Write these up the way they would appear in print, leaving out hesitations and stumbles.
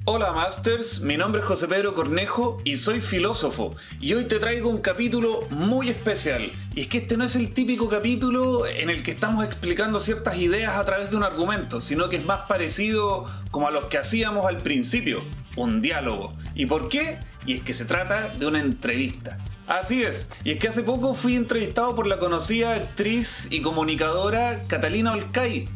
Hola Masters, mi nombre es José Pedro Cornejo y soy filósofo y hoy te traigo un capítulo muy especial. Y es que este no es el típico capítulo en el que estamos explicando ciertas ideas a través de un argumento, sino que es más parecido como a los que hacíamos al principio, un diálogo. ¿Y por qué? Y es que se trata de una entrevista. Así es, y es que hace poco fui entrevistado por la conocida actriz y comunicadora Catalina Olcay.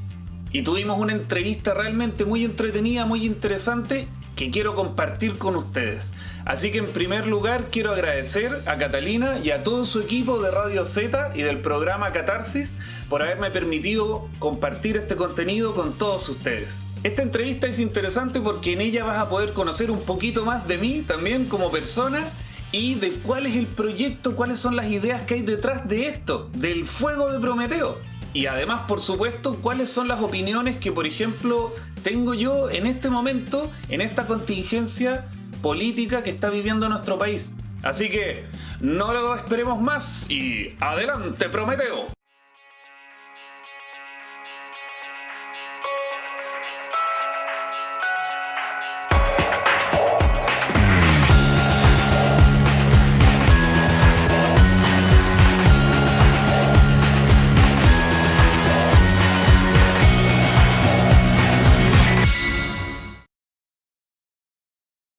Y tuvimos una entrevista realmente muy entretenida, muy interesante, que quiero compartir con ustedes. Así que en primer lugar quiero agradecer a Catalina y a todo su equipo de Radio Z y del programa Catarsis por haberme permitido compartir este contenido con todos ustedes. Esta entrevista es interesante porque en ella vas a poder conocer un poquito más de mí también como persona y de cuál es el proyecto, cuáles son las ideas que hay detrás de esto, del fuego de Prometeo. Y además, por supuesto, cuáles son las opiniones que, por ejemplo, tengo yo en este momento, en esta contingencia política que está viviendo nuestro país. Así que, no lo esperemos más y ¡adelante, Prometeo!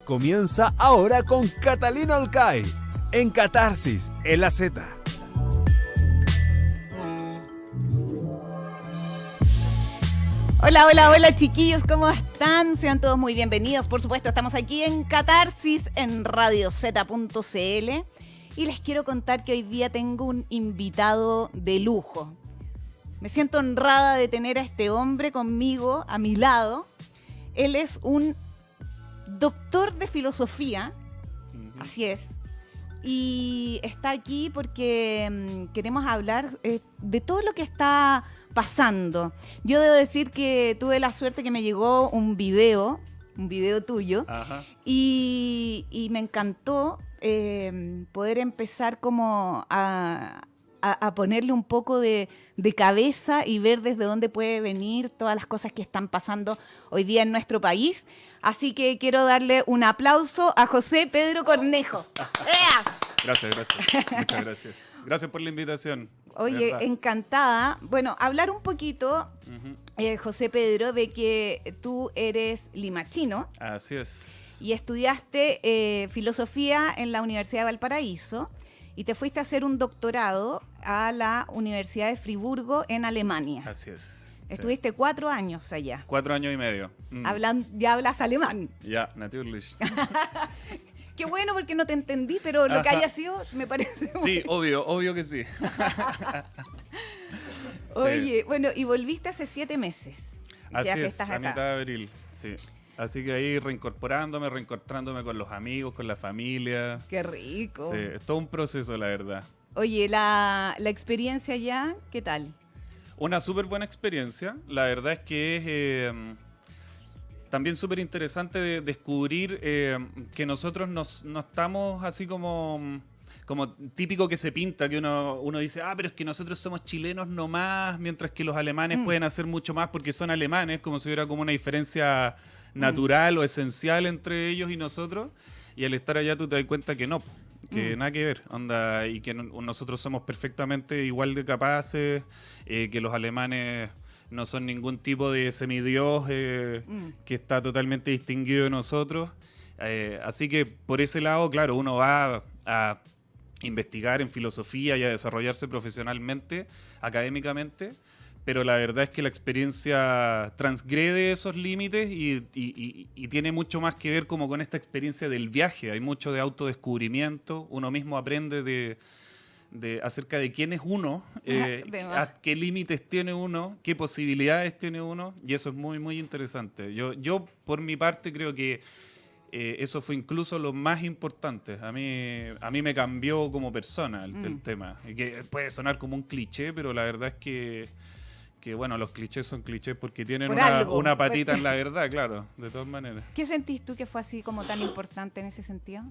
Comienza ahora con Catalina Olcay, en Catarsis, en la Z. Hola, hola, hola chiquillos, ¿cómo están? Sean todos muy bienvenidos. Por supuesto, estamos aquí en Catarsis, en radiozeta.cl. Y les quiero contar que hoy día tengo un invitado de lujo. Me siento honrada de tener a este hombre conmigo, a mi lado. Él es un doctor de filosofía, así es, y está aquí porque queremos hablar de todo lo que está pasando. Yo debo decir que tuve la suerte que me llegó un video tuyo. Ajá. Y me encantó poder empezar como a ponerle un poco de cabeza y ver desde dónde puede venir todas las cosas que están pasando hoy día en nuestro país. Así que quiero darle un aplauso a José Pedro Cornejo. Gracias. Muchas gracias. Gracias por la invitación. Oye, encantada. Bueno, hablar un poquito, José Pedro, de que tú eres limachino. Así es. Y estudiaste filosofía en la Universidad de Valparaíso. Y te fuiste a hacer un doctorado a la Universidad de Friburgo en Alemania. Así es. Estuviste 4 años allá. 4 años y medio. Ya hablas alemán. Ya, natürlich. Qué bueno porque no te entendí, pero lo que haya sido me parece sí, bueno. obvio que sí. Oye, sí. Bueno, y volviste hace 7 meses. Así es, estás acá. A mitad de abril, sí. Así que ahí reencontrándome con los amigos, con la familia. ¡Qué rico! Sí, es todo un proceso, la verdad. Oye, la experiencia allá, ¿qué tal? Una súper buena experiencia. La verdad es que es también súper interesante de descubrir que nosotros no estamos así como típico que se pinta, que uno dice, pero es que nosotros somos chilenos nomás, mientras que los alemanes pueden hacer mucho más porque son alemanes, como si hubiera como una diferencia natural o esencial entre ellos y nosotros. Y al estar allá tú te das cuenta que no, que nada que ver, onda, y que nosotros somos perfectamente igual de capaces, que los alemanes no son ningún tipo de semidios que está totalmente distinguido de nosotros. Así que por ese lado, claro, uno va a investigar en filosofía y a desarrollarse profesionalmente, académicamente, pero la verdad es que la experiencia transgrede esos límites y tiene mucho más que ver como con esta experiencia del viaje. Hay mucho de autodescubrimiento, uno mismo aprende acerca de quién es uno, a qué límites tiene uno, qué posibilidades tiene uno, y eso es muy, muy interesante. Yo por mi parte, creo que eso fue incluso lo más importante. A mí me cambió como persona el tema. Y que puede sonar como un cliché, pero la verdad es que bueno, los clichés son clichés porque tienen una patita en la verdad, claro, de todas maneras. ¿Qué sentís tú que fue así como tan importante en ese sentido?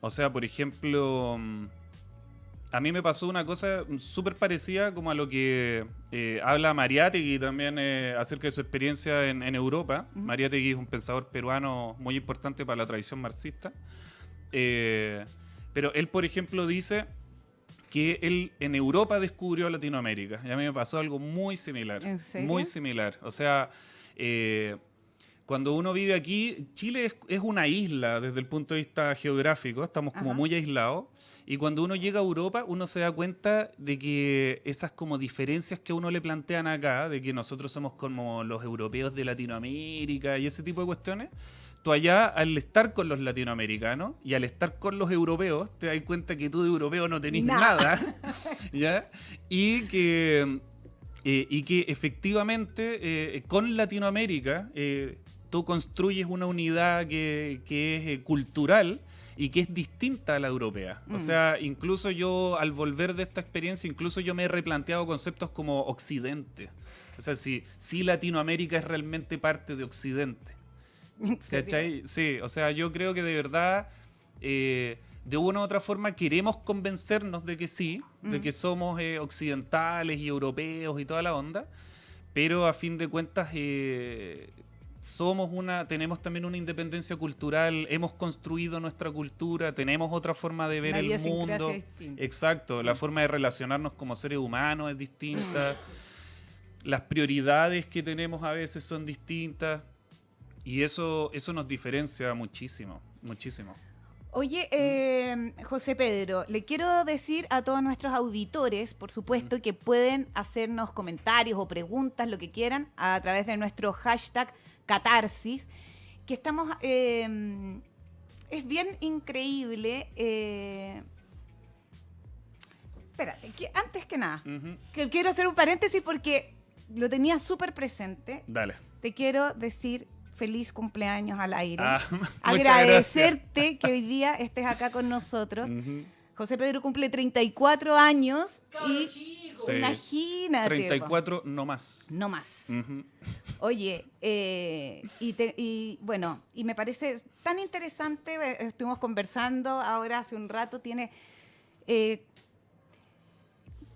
O sea, por ejemplo, a mí me pasó una cosa súper parecida como a lo que habla Mariátegui también acerca de su experiencia en Europa. Mariátegui es un pensador peruano muy importante para la tradición marxista. Pero él, por ejemplo, dice que él en Europa descubrió Latinoamérica. Y a mí me pasó algo muy similar. ¿En serio? Muy similar. O sea, cuando uno vive aquí, Chile es una isla desde el punto de vista geográfico. Estamos como muy aislados. Y cuando uno llega a Europa, uno se da cuenta de que esas como diferencias que a uno le plantean acá, de que nosotros somos como los europeos de Latinoamérica y ese tipo de cuestiones, tú allá, al estar con los latinoamericanos y al estar con los europeos, te das cuenta que tú de europeo no tenés nada. ¿Ya? Y que efectivamente con Latinoamérica tú construyes una unidad que es cultural y que es distinta a la europea. O sea, incluso yo, al volver de esta experiencia, incluso yo me he replanteado conceptos como Occidente. O sea, si Latinoamérica es realmente parte de Occidente. ¿Cachai? Sí, o sea, yo creo que de verdad, de una u otra forma, queremos convencernos de que sí, de que somos occidentales y europeos y toda la onda, pero a fin de cuentas tenemos también una independencia cultural, hemos construido nuestra cultura, tenemos otra forma de ver el mundo. Distinta. Exacto, la forma de relacionarnos como seres humanos es distinta, las prioridades que tenemos a veces son distintas, y eso nos diferencia muchísimo, muchísimo. Oye, José Pedro, le quiero decir a todos nuestros auditores, por supuesto, que pueden hacernos comentarios o preguntas, lo que quieran, a través de nuestro hashtag Catarsis, que estamos... es bien increíble... espérate, antes que nada, que quiero hacer un paréntesis porque lo tenía súper presente. Dale. Te quiero decir... Feliz cumpleaños al aire. Agradecerte que hoy día estés acá con nosotros. José Pedro cumple 34 años y sí. Imagínate. 34 no más. No más. Oye, y bueno, y me parece tan interesante, estuvimos conversando ahora hace un rato,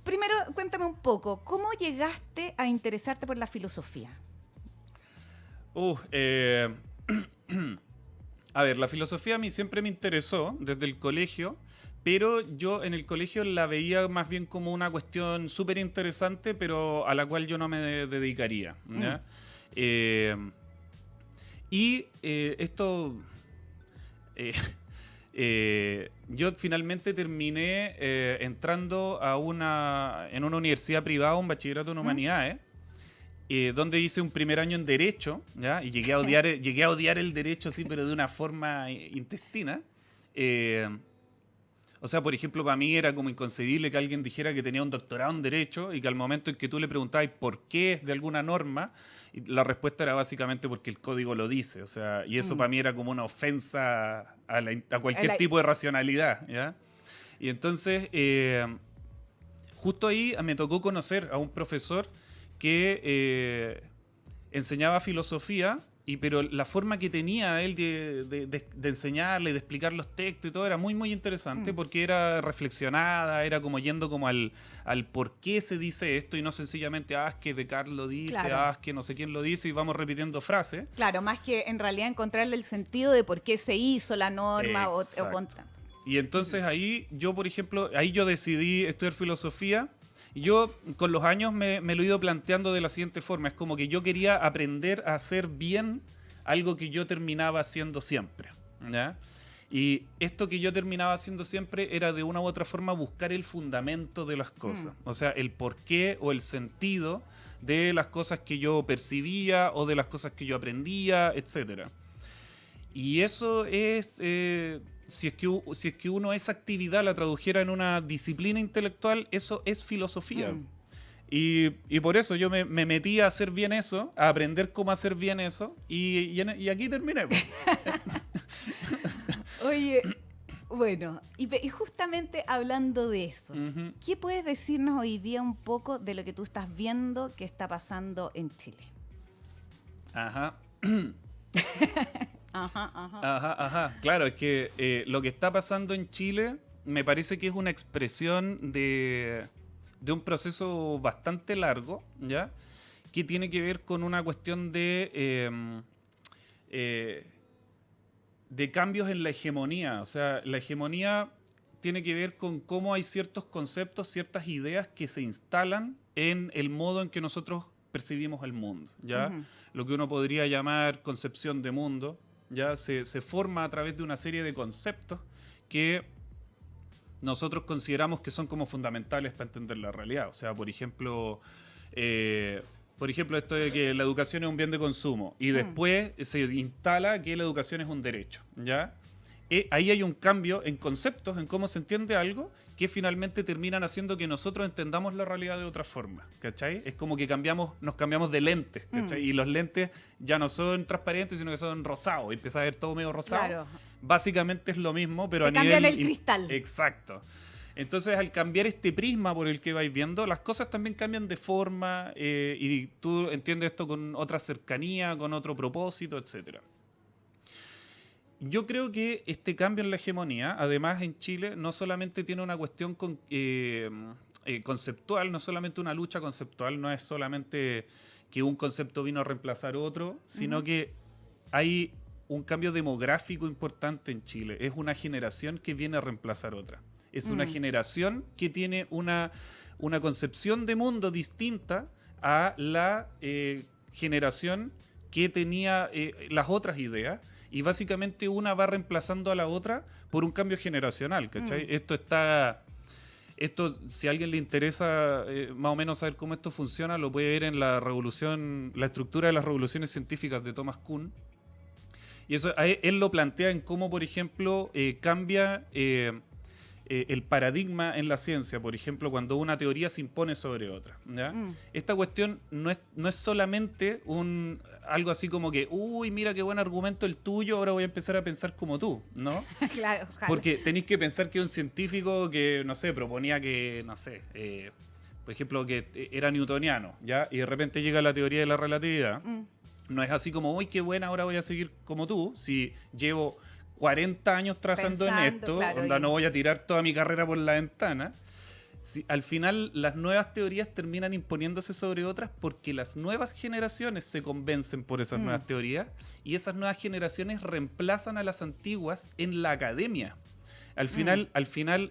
primero, cuéntame un poco, ¿cómo llegaste a interesarte por la filosofía? A ver, la filosofía a mí siempre me interesó desde el colegio, pero yo en el colegio la veía más bien como una cuestión súper interesante, pero a la cual yo no me dedicaría. ¿Ya? Yo finalmente terminé entrando en una universidad privada, un bachillerato en humanidades, donde hice un primer año en Derecho, ¿ya? Y llegué a odiar el Derecho, sí, pero de una forma intestina. O sea, por ejemplo, para mí era como inconcebible que alguien dijera que tenía un doctorado en Derecho y que al momento en que tú le preguntabas por qué de alguna norma, la respuesta era básicamente porque el código lo dice. O sea, y eso para mí era como una ofensa a cualquier tipo de racionalidad, ¿ya? Y entonces, justo ahí me tocó conocer a un profesor que enseñaba filosofía, pero la forma que tenía él de enseñarle, de explicar los textos y todo era muy, muy interesante porque era reflexionada, era como yendo como al por qué se dice esto y no sencillamente, es que Descartes lo dice, claro. Es que no sé quién lo dice y vamos repitiendo frases. Claro, más que en realidad encontrarle el sentido de por qué se hizo la norma o contra. Y entonces ahí yo, por ejemplo, yo decidí estudiar filosofía. Yo con los años me lo he ido planteando de la siguiente forma. Es como que yo quería aprender a hacer bien algo que yo terminaba haciendo siempre, ¿ya? Y esto que yo terminaba haciendo siempre era de una u otra forma buscar el fundamento de las cosas. O sea, el porqué o el sentido de las cosas que yo percibía o de las cosas que yo aprendía, etc. Y eso es... Si es que uno esa actividad la tradujera en una disciplina intelectual, eso es filosofía. Y por eso yo me metí a hacer bien eso, a aprender cómo hacer bien eso, y aquí terminé. Oye, bueno, y justamente hablando de eso, ¿qué puedes decirnos hoy día un poco de lo que tú estás viendo que está pasando en Chile? Ajá. Ajá. Claro, es que lo que está pasando en Chile, me parece que es una expresión de un proceso bastante largo, ¿ya? Que tiene que ver con una cuestión de cambios en la hegemonía. O sea, la hegemonía tiene que ver con cómo hay ciertos conceptos, ciertas ideas que se instalan en el modo en que nosotros percibimos el mundo, ¿ya? Ujú. Lo que uno podría llamar concepción de mundo, ¿ya? Se forma a través de una serie de conceptos que nosotros consideramos que son como fundamentales para entender la realidad. O sea, por ejemplo, esto de que la educación es un bien de consumo y después se instala que la educación es un derecho, ¿ya? Ahí hay un cambio en conceptos, en cómo se entiende algo, que finalmente terminan haciendo que nosotros entendamos la realidad de otra forma, ¿cachai? Es como que nos cambiamos de lentes, ¿cachai? Y los lentes ya no son transparentes, sino que son rosados, y empieza a ver todo medio rosado. Claro. Básicamente es lo mismo, pero Te a nivel... cambian el cristal. Exacto. Entonces, al cambiar este prisma por el que vais viendo, las cosas también cambian de forma y tú entiendes esto con otra cercanía, con otro propósito, etcétera. Yo creo que este cambio en la hegemonía, además en Chile, no solamente tiene una cuestión conceptual, no solamente una lucha conceptual, no es solamente que un concepto vino a reemplazar otro, sino que hay un cambio demográfico importante en Chile. Es una generación que viene a reemplazar otra. Es una generación que tiene una concepción de mundo distinta a la generación que tenía las otras ideas. Y básicamente una va reemplazando a la otra por un cambio generacional, ¿cachai? Esto, si a alguien le interesa más o menos saber cómo esto funciona, lo puede ver en la estructura de las revoluciones científicas de Thomas Kuhn. Y eso él lo plantea en cómo, por ejemplo, cambia el paradigma en la ciencia, por ejemplo, cuando una teoría se impone sobre otra, ¿ya? Esta cuestión no es solamente algo así como que, uy, mira qué buen argumento el tuyo, ahora voy a empezar a pensar como tú, ¿no? Claro, ojalá. Porque tenéis que pensar que un científico que, no sé, proponía que, no sé, por ejemplo, que era newtoniano, ¿ya? Y de repente llega la teoría de la relatividad. No es así como, uy, qué buena, ahora voy a seguir como tú, si llevo 40 años trabajando en esto, claro, no voy a tirar toda mi carrera por la ventana. Al final las nuevas teorías terminan imponiéndose sobre otras porque las nuevas generaciones se convencen por esas nuevas teorías y esas nuevas generaciones reemplazan a las antiguas en la academia. Al final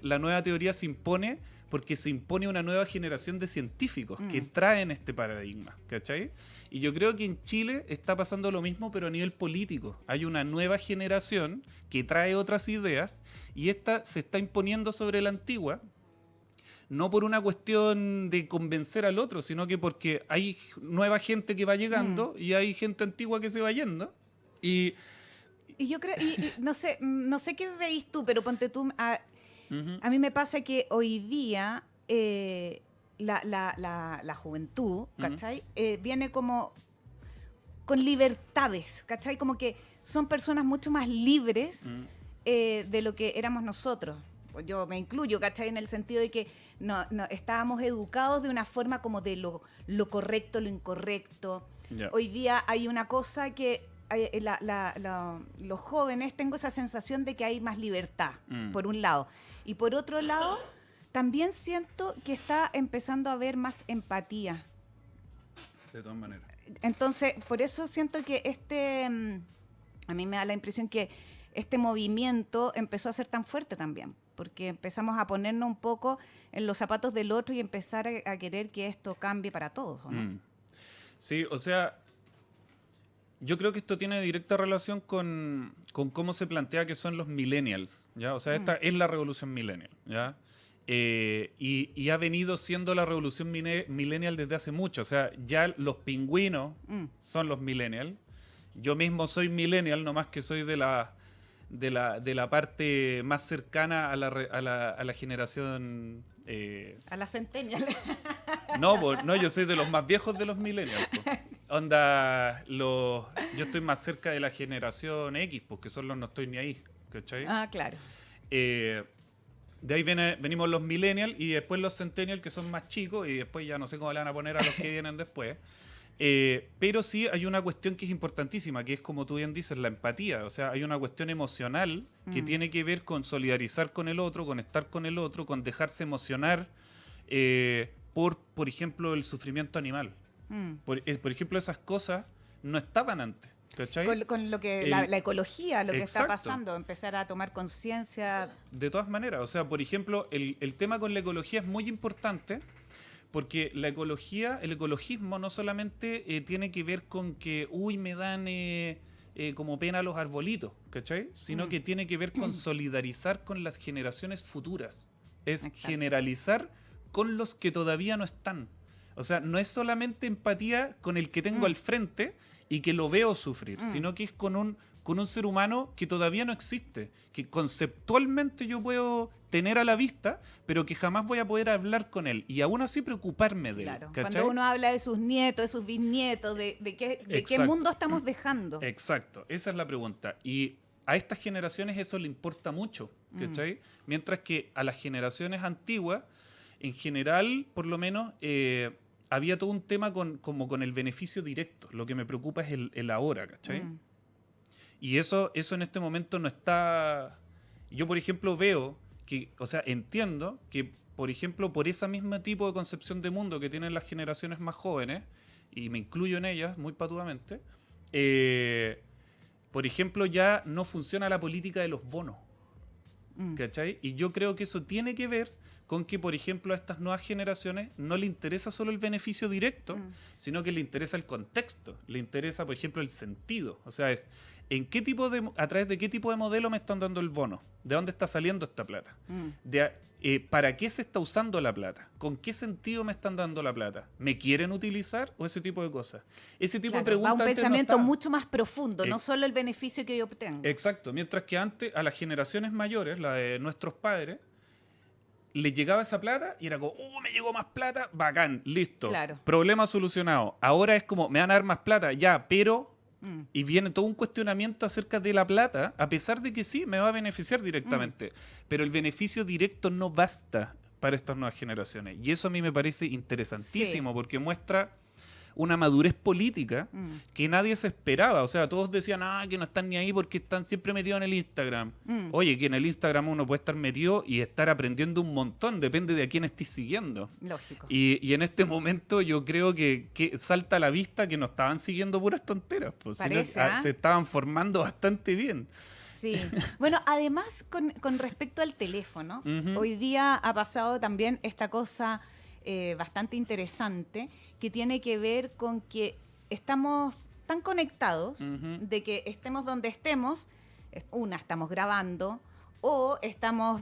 la nueva teoría se impone porque se impone una nueva generación de científicos que traen este paradigma, ¿cachai? Y yo creo que en Chile está pasando lo mismo, pero a nivel político. Hay una nueva generación que trae otras ideas y esta se está imponiendo sobre la antigua, no por una cuestión de convencer al otro, sino que porque hay nueva gente que va llegando y hay gente antigua que se va yendo. Y yo creo, y no sé qué veis tú, pero ponte tú, a mí me pasa que hoy día la juventud, ¿cachai? Viene como con libertades, ¿cachai? Como que son personas mucho más libres de lo que éramos nosotros. Yo me incluyo, ¿cachai? En el sentido de que no estábamos educados de una forma como de lo correcto, lo incorrecto. Yeah. Hoy día hay una cosa que los jóvenes, tengo esa sensación de que hay más libertad, por un lado. Y por otro lado, también siento que está empezando a haber más empatía. de todas maneras. Entonces, por eso siento que a mí me da la impresión que este movimiento empezó a ser tan fuerte también, porque empezamos a ponernos un poco en los zapatos del otro y empezar a querer que esto cambie para todos, ¿o no? Sí, o sea, yo creo que esto tiene directa relación con cómo se plantea que son los millennials, ¿ya? O sea, esta es la revolución millennial, ¿ya? Y ha venido siendo la revolución millennial desde hace mucho. O sea, ya los pingüinos son los millennials. Yo mismo soy millennial, nomás que soy de la parte más cercana a la generación... A la centennial. No, yo soy de los más viejos de los millennials. Onda, yo estoy más cerca de la generación X, porque son los no estoy ni ahí, ¿cachai? Ah, claro. De ahí venimos los millennials y después los centennials, que son más chicos, y después ya no sé cómo le van a poner a los que vienen después. Pero sí hay una cuestión que es importantísima, que es como tú bien dices, la empatía. O sea, hay una cuestión emocional que tiene que ver con solidarizar con el otro, con estar con el otro, con dejarse emocionar por ejemplo, el sufrimiento animal. Por ejemplo, esas cosas no estaban antes. ¿Cachai? Con lo que la ecología, lo que está Exacto. pasando, empezar a tomar conciencia. De todas maneras, o sea, por ejemplo, el tema con la ecología es muy importante porque la ecología, el ecologismo no solamente tiene que ver con que, me dan como pena los arbolitos, ¿cachai? Sino que tiene que ver con solidarizar con las generaciones futuras. Es Exacto. generalizar con los que todavía no están. O sea, no es solamente empatía con el que tengo al frente y que lo veo sufrir, sino que es con un ser humano que todavía no existe, que conceptualmente yo puedo tener a la vista, pero que jamás voy a poder hablar con él y aún así preocuparme de Claro, él. ¿Cachai? cuando uno habla de sus nietos, de sus bisnietos, de qué Exacto. mundo estamos dejando. Exacto, esa es la pregunta. Y a estas generaciones eso le importa mucho, ¿cachai? Mientras que a las generaciones antiguas, en general, por lo menos, había todo un tema como con el beneficio directo. Lo que me preocupa es el ahora, ¿cachai? Y eso en este momento no está... Yo, por ejemplo, veo que, o sea, entiendo que, por ejemplo, por ese mismo tipo de concepción de mundo que tienen las generaciones más jóvenes, y me incluyo en ellas muy patudamente, por ejemplo, ya no funciona la política de los bonos, ¿cachai? Y yo creo que eso tiene que ver con que, por ejemplo, a estas nuevas generaciones no le interesa solo el beneficio directo, sino que le interesa el contexto, le interesa, por ejemplo, el sentido. O sea, es a través de qué tipo de modelo me están dando el bono, de dónde está saliendo esta plata, para qué se está usando la plata, con qué sentido me están dando la plata, ¿me quieren utilizar o ese tipo de cosas? Ese tipo de preguntas Va un antes no pensamiento estaban. mucho más profundo, no solo el beneficio que yo obtengo. Exacto, mientras que antes a las generaciones mayores, la de nuestros padres, les llegaba esa plata y era como, me llegó más plata, bacán, listo. Claro. Problema solucionado. Ahora es como, me van a dar más plata, ya, pero... Y viene todo un cuestionamiento acerca de la plata, a pesar de que sí, me va a beneficiar directamente. Pero el beneficio directo no basta para estas nuevas generaciones. Y eso a mí me parece interesantísimo, porque muestra una madurez política que nadie se esperaba. O sea, todos decían, que no están ni ahí porque están siempre metidos en el Instagram. Oye, que en el Instagram uno puede estar metido y estar aprendiendo un montón, depende de a quién estés siguiendo. Lógico. Y en este momento yo creo que salta a la vista que no estaban siguiendo puras tonteras, pues, Parece, sino que se estaban formando bastante bien. Sí. Bueno, además, con respecto al teléfono, hoy día ha pasado también esta cosa bastante interesante que tiene que ver con que estamos tan conectados de que estemos donde estemos, estamos grabando o estamos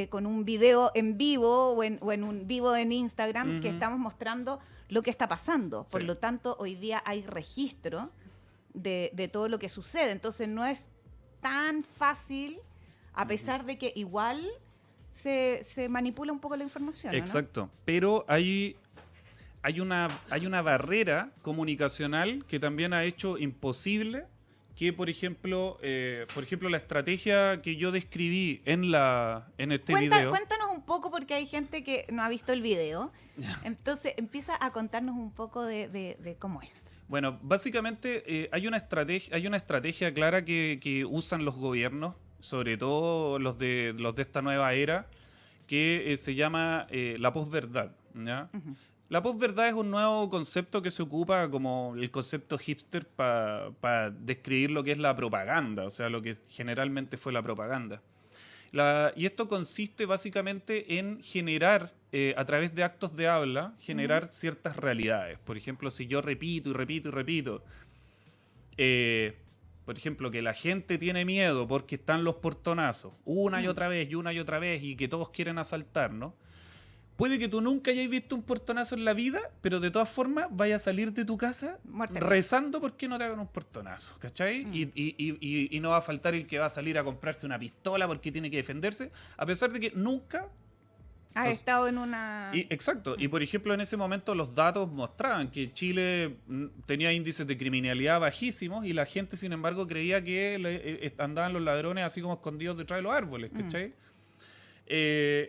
con un video en vivo o en un vivo en Instagram que estamos mostrando lo que está pasando. Por lo tanto, hoy día hay registro de todo lo que sucede. Entonces no es tan fácil, a pesar de que igual se manipula un poco la información. Exacto, ¿no? Pero hay una barrera comunicacional que también ha hecho imposible que, por ejemplo, la estrategia que yo describí en este video. Cuéntanos un poco, porque hay gente que no ha visto el video. Entonces, empieza a contarnos un poco de cómo es. Bueno, básicamente hay una estrategia clara que usan los gobiernos, sobre todo los de esta nueva era, que se llama la posverdad, ¿ya? La posverdad es un nuevo concepto que se ocupa como el concepto hipster para describir lo que es la propaganda, o sea, lo que generalmente fue la propaganda. Y esto consiste básicamente en generar, a través de actos de habla, generar ciertas realidades. Por ejemplo, si yo repito y repito y repito, por ejemplo, que la gente tiene miedo porque están los portonazos, una y otra vez y que todos quieren asaltar, ¿no? Puede que tú nunca hayas visto un portonazo en la vida, pero de todas formas vayas a salir de tu casa rezando porque no te hagan un portonazo, ¿cachai? Y no va a faltar el que va a salir a comprarse una pistola porque tiene que defenderse, a pesar de que nunca... Has estado en una... Exacto. Y por ejemplo, en ese momento los datos mostraban que Chile tenía índices de criminalidad bajísimos y la gente, sin embargo, creía que andaban los ladrones así como escondidos detrás de los árboles, ¿cachai?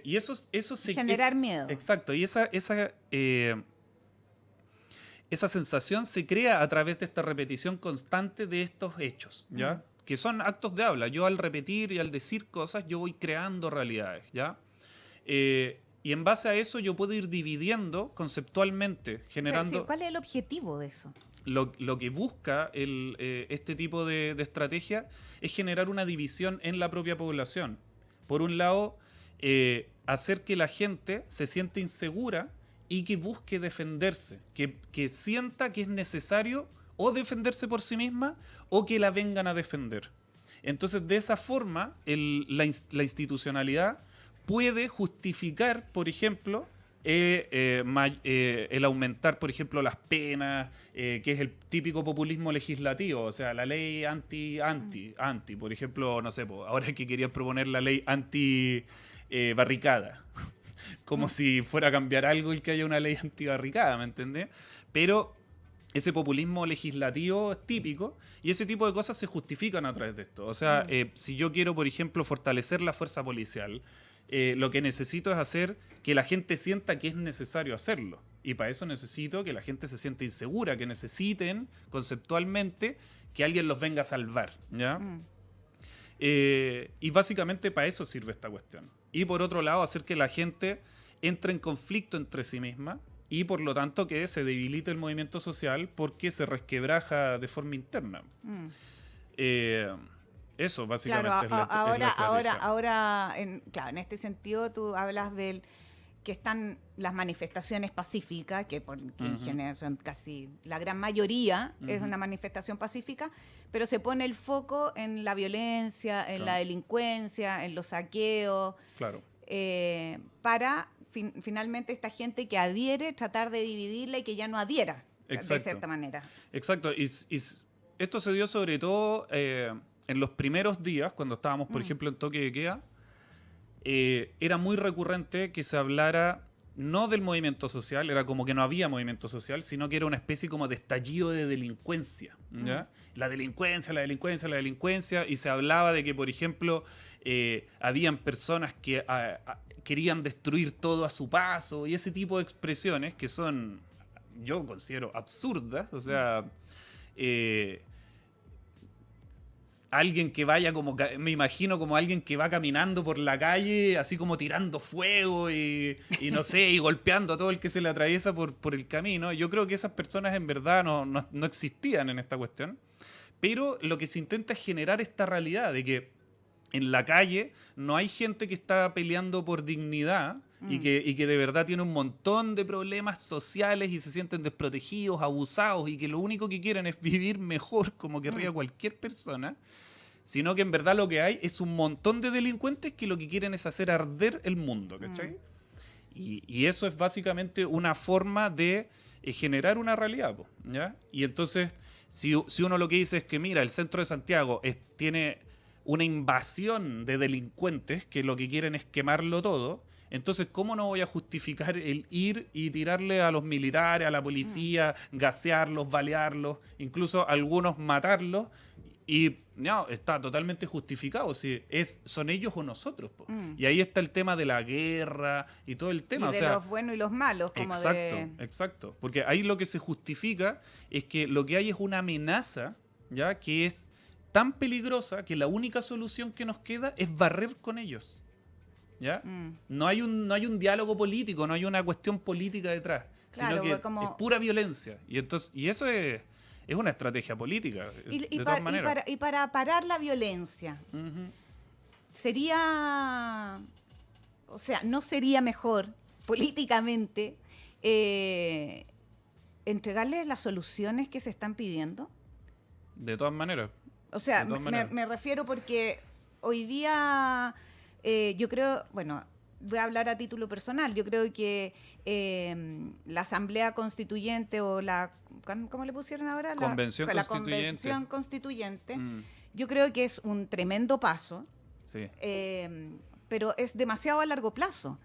Y eso se... Generar miedo. Exacto. Y esa sensación se crea a través de esta repetición constante de estos hechos, ¿ya? Que son actos de habla. Yo al repetir y al decir cosas, yo voy creando realidades, ¿ya? Y en base a eso yo puedo ir dividiendo conceptualmente, generando... Sí, ¿cuál es el objetivo de eso? Lo que busca este tipo de estrategia es generar una división en la propia población. Por un lado, hacer que la gente se sienta insegura y que busque defenderse, que sienta que es necesario o defenderse por sí misma o que la vengan a defender. Entonces, de esa forma, la institucionalidad puede justificar, por ejemplo, el aumentar, por ejemplo, las penas, que es el típico populismo legislativo, o sea, la ley anti, por ejemplo, no sé, ahora que querían proponer la ley anti-barricada, como si fuera a cambiar algo el que haya una ley anti-barricada, ¿me entendés? Pero ese populismo legislativo es típico y ese tipo de cosas se justifican a través de esto. O sea, si yo quiero, por ejemplo, fortalecer la fuerza policial, lo que necesito es hacer que la gente sienta que es necesario hacerlo. Y para eso necesito que la gente se sienta insegura, que necesiten conceptualmente que alguien los venga a salvar, ¿ya? Y básicamente para eso sirve esta cuestión. Y por otro lado, hacer que la gente entre en conflicto entre sí misma y por lo tanto que se debilite el movimiento social porque se resquebraja de forma interna. Eso básicamente claro, es la estrategia. ahora en este sentido tú hablas del que están las manifestaciones pacíficas, que en general son casi la gran mayoría es una manifestación pacífica, pero se pone el foco en la violencia, en la delincuencia, en los saqueos, para finalmente esta gente que adhiere, tratar de dividirla y que ya no adhiera, de cierta manera. Exacto, y esto se dio sobre todo en los primeros días, cuando estábamos, por ejemplo, en toque de queda. Era muy recurrente que se hablara no del movimiento social, era como que no había movimiento social, sino que era una especie como de estallido de delincuencia, ¿ya? La delincuencia, y se hablaba de que, por ejemplo, habían personas que querían destruir todo a su paso, y ese tipo de expresiones que son, yo considero absurdas, o sea... alguien que vaya como, me imagino como alguien que va caminando por la calle, así como tirando fuego y no sé, y golpeando a todo el que se le atraviesa por el camino. Yo creo que esas personas en verdad no existían en esta cuestión. Pero lo que se intenta es generar esta realidad de que en la calle no hay gente que está peleando por dignidad y que de verdad tiene un montón de problemas sociales y se sienten desprotegidos, abusados y que lo único que quieren es vivir mejor como querría cualquier persona, sino que en verdad lo que hay es un montón de delincuentes que lo que quieren es hacer arder el mundo, ¿cachai? Y eso es básicamente una forma de generar una realidad, ¿ya? Y entonces, si uno lo que dice es que, mira, el centro de Santiago tiene una invasión de delincuentes que lo que quieren es quemarlo todo, entonces, ¿cómo no voy a justificar el ir y tirarle a los militares, a la policía, gasearlos, balearlos, incluso algunos matarlos? Y no, está totalmente justificado. Si son ellos o nosotros. Y ahí está el tema de la guerra y todo el tema. Y de los buenos y los malos. Como exacto. Porque ahí lo que se justifica es que lo que hay es una amenaza, ¿ya? Que es tan peligrosa que la única solución que nos queda es barrer con ellos. ¿Ya? No hay un diálogo político, no hay una cuestión política detrás, sino que es pura violencia. Y eso es una estrategia política, de todas maneras. Y para parar la violencia, ¿no sería mejor políticamente entregarles las soluciones que se están pidiendo? De todas maneras. O sea, me refiero porque hoy día... yo creo, bueno, voy a hablar a título personal, yo creo que la Asamblea Constituyente o ¿cómo le pusieron ahora? Convención la Convención Constituyente, yo creo que es un tremendo paso, pero es demasiado a largo plazo.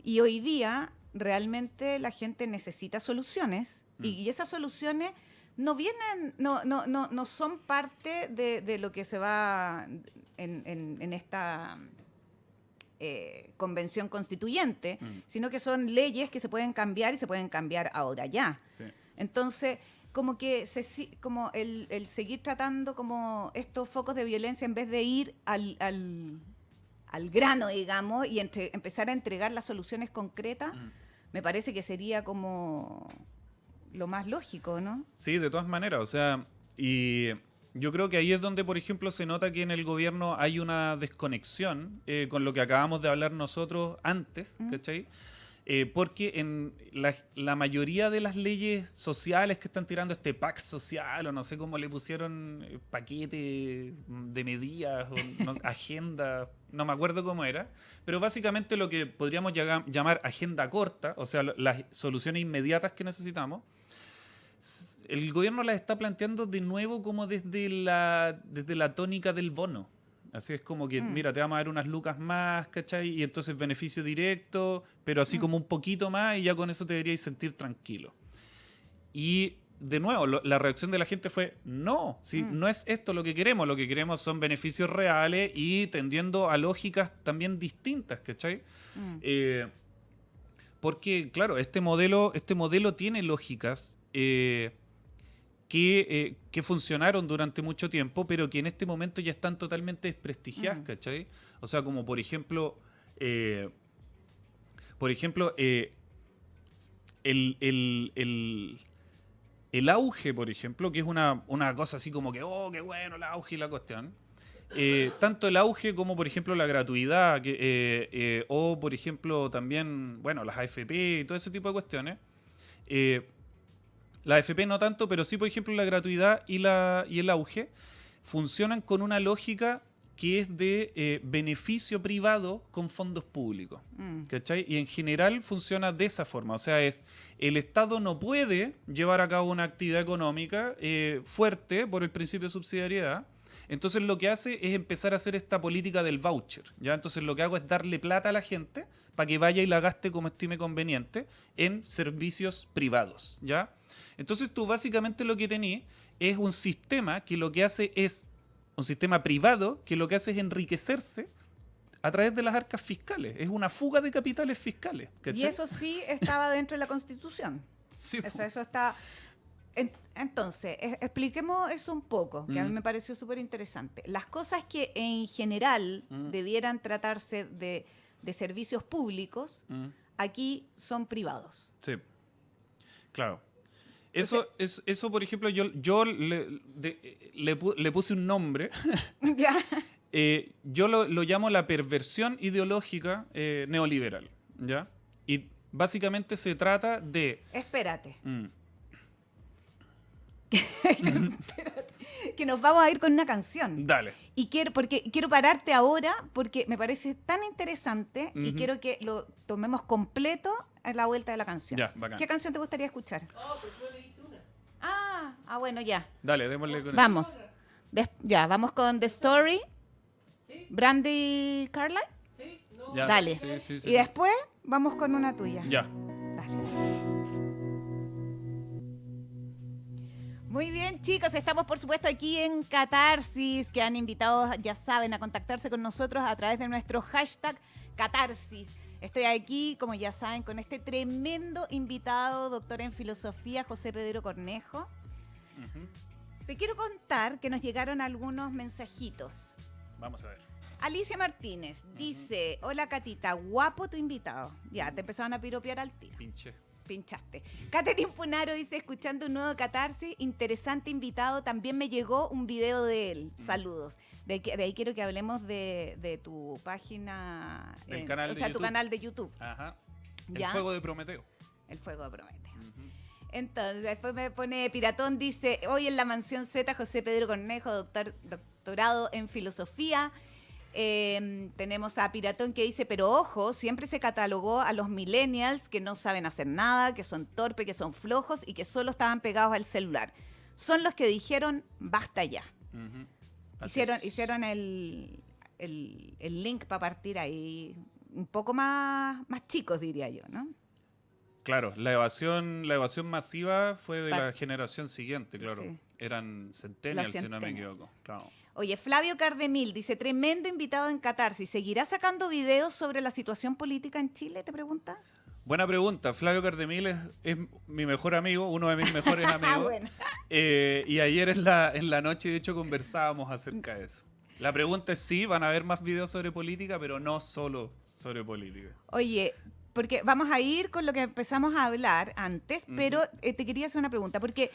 Y hoy día realmente la gente necesita soluciones y esas soluciones no vienen, no son parte de lo que se va en esta... convención constituyente, sino que son leyes que se pueden cambiar y se pueden cambiar ahora ya. Entonces, como que como el seguir tratando como estos focos de violencia en vez de ir al grano, digamos, y empezar a entregar las soluciones concretas, me parece que sería como lo más lógico, ¿no? Sí, de todas maneras, o sea, y yo creo que ahí es donde, por ejemplo, se nota que en el gobierno hay una desconexión con lo que acabamos de hablar nosotros antes, ¿cachai? Porque en la mayoría de las leyes sociales que están tirando este PAC social, o no sé cómo le pusieron, paquete de medidas, o agenda, no me acuerdo cómo era, pero básicamente lo que podríamos llamar agenda corta, o sea, las soluciones inmediatas que necesitamos, el gobierno las está planteando de nuevo como desde la tónica del bono. Así es como que, mira, te vamos a dar unas lucas más, ¿cachai? Y entonces beneficio directo, pero así como un poquito más y ya con eso te deberíais sentir tranquilo. Y de nuevo, la reacción de la gente fue, no, si no es esto lo que queremos son beneficios reales y tendiendo a lógicas también distintas, ¿cachai? Porque, claro, este modelo tiene lógicas que funcionaron durante mucho tiempo, pero que en este momento ya están totalmente desprestigiadas, ¿cachai? O sea, como por ejemplo, el auge, por ejemplo, que es una cosa así como que, oh, qué bueno el auge y la cuestión. Tanto el auge como, por ejemplo, la gratuidad, o, por ejemplo, también, bueno, las AFP y todo ese tipo de cuestiones. La AFP no tanto, pero sí, por ejemplo, la gratuidad y el auge funcionan con una lógica que es de beneficio privado con fondos públicos. ¿Cachai? Y en general funciona de esa forma. O sea, el Estado no puede llevar a cabo una actividad económica fuerte por el principio de subsidiariedad. Entonces lo que hace es empezar a hacer esta política del voucher, ¿ya? Entonces lo que hago es darle plata a la gente para que vaya y la gaste como estime conveniente en servicios privados, ¿ya? Entonces tú básicamente lo que tenés es un sistema que lo que hace es, un sistema privado que lo que hace es enriquecerse a través de las arcas fiscales. Es una fuga de capitales fiscales, ¿cachai? Y eso sí estaba dentro de la Constitución. Sí, Eso está... Entonces, expliquemos eso un poco, que a mí me pareció súper interesante. Las cosas que en general debieran tratarse de servicios públicos, aquí son privados. Sí, claro. Eso, por ejemplo, yo le puse un nombre. ¿Ya? Yo lo llamo la perversión ideológica neoliberal, ¿ya? Y básicamente se trata de... Espérate. Que nos vamos a ir con una canción. Dale. Y quiero pararte ahora porque me parece tan interesante y quiero que lo tomemos completo a la vuelta de la canción. Ya, bacán. ¿Qué canción te gustaría escuchar? Bueno, ya. Dale, démosle con Vamos. Vamos con The Story. ¿Sí? Brandy Carlile. Sí, no. Dale. Sí, y después vamos con una tuya. Ya. Dale. Muy bien, chicos, estamos por supuesto aquí en Catarsis, que han invitado, ya saben, a contactarse con nosotros a través de nuestro hashtag Catarsis. Estoy aquí, como ya saben, con este tremendo invitado, doctor en filosofía, José Pedro Cornejo. Te quiero contar que nos llegaron algunos mensajitos. Vamos a ver. Alicia Martínez dice, hola Catita, guapo tu invitado. Ya, te empezaron a piropear al tiro. Pinchaste. Catherine Punaro dice, escuchando un nuevo Catarsis, interesante invitado, también me llegó un video de él. Saludos. De ahí quiero que hablemos de tu página, del canal de YouTube. Tu canal de YouTube. Ajá. ¿Ya? El fuego de Prometeo. El fuego de Prometeo. Entonces, después me pone Piratón, dice, hoy en la Mansión Z, José Pedro Cornejo, doctorado en filosofía. Tenemos a Piratón que dice, pero ojo, siempre se catalogó a los millennials que no saben hacer nada, que son torpes, que son flojos y que solo estaban pegados al celular. Son los que dijeron, basta ya. Hicieron el link para partir ahí un poco más chicos, diría yo, ¿no? Claro, la evasión masiva fue de la generación siguiente, claro. Sí. Eran centennials, si no me equivoco. Claro. Oye, Flavio Cardemil dice, tremendo invitado en Catarsis. ¿Seguirá sacando videos sobre la situación política en Chile, te pregunta? Buena pregunta. Flavio Cardemil es mi mejor amigo, uno de mis mejores amigos. Bueno. Y ayer en la noche, de hecho, conversábamos acerca de eso. La pregunta es sí, van a haber más videos sobre política, pero no solo sobre política. Oye, porque vamos a ir con lo que empezamos a hablar antes, pero te quería hacer una pregunta, porque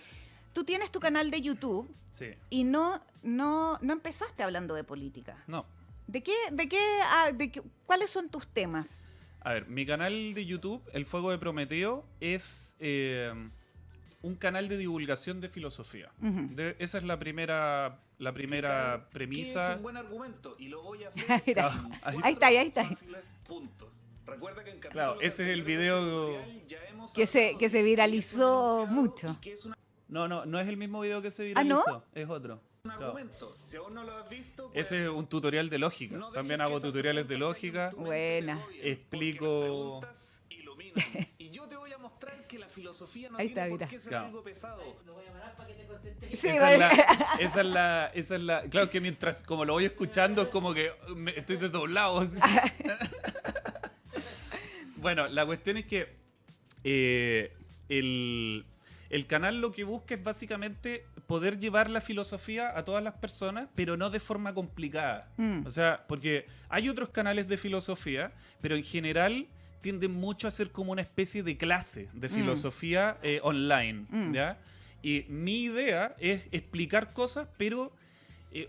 tú tienes tu canal de YouTube Sí. y no empezaste hablando de política. No. ¿Cuáles son tus temas? A ver, mi canal de YouTube, El Fuego de Prometeo, es un canal de divulgación de filosofía. Ujú. Esa es la primera premisa. Que es un buen argumento y lo voy a hacer. Mira, con ahí cuatro está. fáciles puntos. Recuerda que en Claro, capítulos ese es el anteriores video del tutorial ya hemos Que se hablado de viralizó qué es un enunciado mucho. y qué es No es el mismo video que se ¿Ah, no? viralizó, es otro. un Claro. argumento. Si aún no lo has visto, pues, Ese es un tutorial de lógica. no dejes También que hago esas tutoriales de preguntas lógica. tu mente te Buena. agobien, Explico- porque las preguntas iluminan. Y yo te voy a mostrar que la filosofía no Ahí tiene está, por mira. qué ser Claro. algo pesado. Sí, Esa vale. es la. Claro que mientras, como lo voy escuchando, es como que estoy desdoblado. así. Bueno, la cuestión es que el canal lo que busca es básicamente poder llevar la filosofía a todas las personas, pero no de forma complicada. Mm. O sea, porque hay otros canales de filosofía, pero en general tienden mucho a ser como una especie de clase de filosofía online, ¿ya? Y mi idea es explicar cosas, pero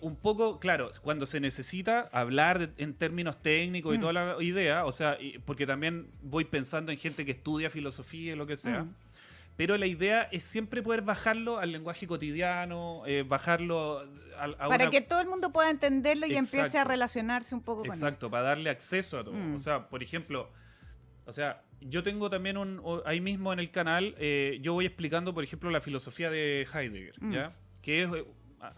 un poco, claro, cuando se necesita hablar en términos técnicos y toda la idea, o sea, porque también voy pensando en gente que estudia filosofía y lo que sea, pero la idea es siempre poder bajarlo al lenguaje cotidiano, bajarlo a Para una... que todo el mundo pueda entenderlo y empiece a Exacto. relacionarse un poco con él. Exacto, para darle acceso a todo. Mm. O sea, por ejemplo, yo tengo también ahí mismo en el canal, yo voy explicando, por ejemplo, la filosofía de Heidegger, ¿ya? Que es,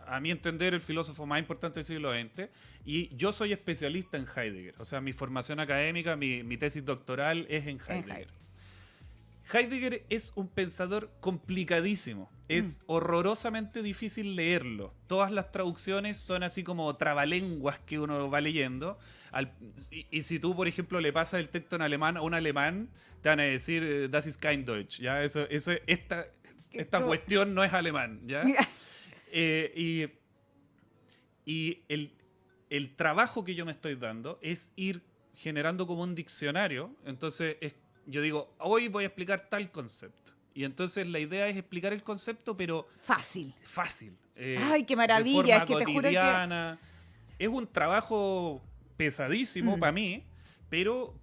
a mi entender, el filósofo más importante del siglo XX, y yo soy especialista en Heidegger. O sea, mi formación académica, mi tesis doctoral es en Heidegger. Heidegger es un pensador complicadísimo. Es horrorosamente difícil leerlo. Todas las traducciones son así como trabalenguas que uno va leyendo. Y si tú, por ejemplo, le pasas el texto en alemán a un alemán, te van a decir, das ist kein Deutsch. ¿Ya? Esta cuestión no es alemán. ¿Ya? Y el trabajo que yo me estoy dando es ir generando como un diccionario. Entonces, yo digo, hoy voy a explicar tal concepto. Y entonces la idea es explicar el concepto, pero Fácil. fácil. Ay, qué maravilla, de forma es que te juro que- cotidiana. Es un trabajo pesadísimo para mí, pero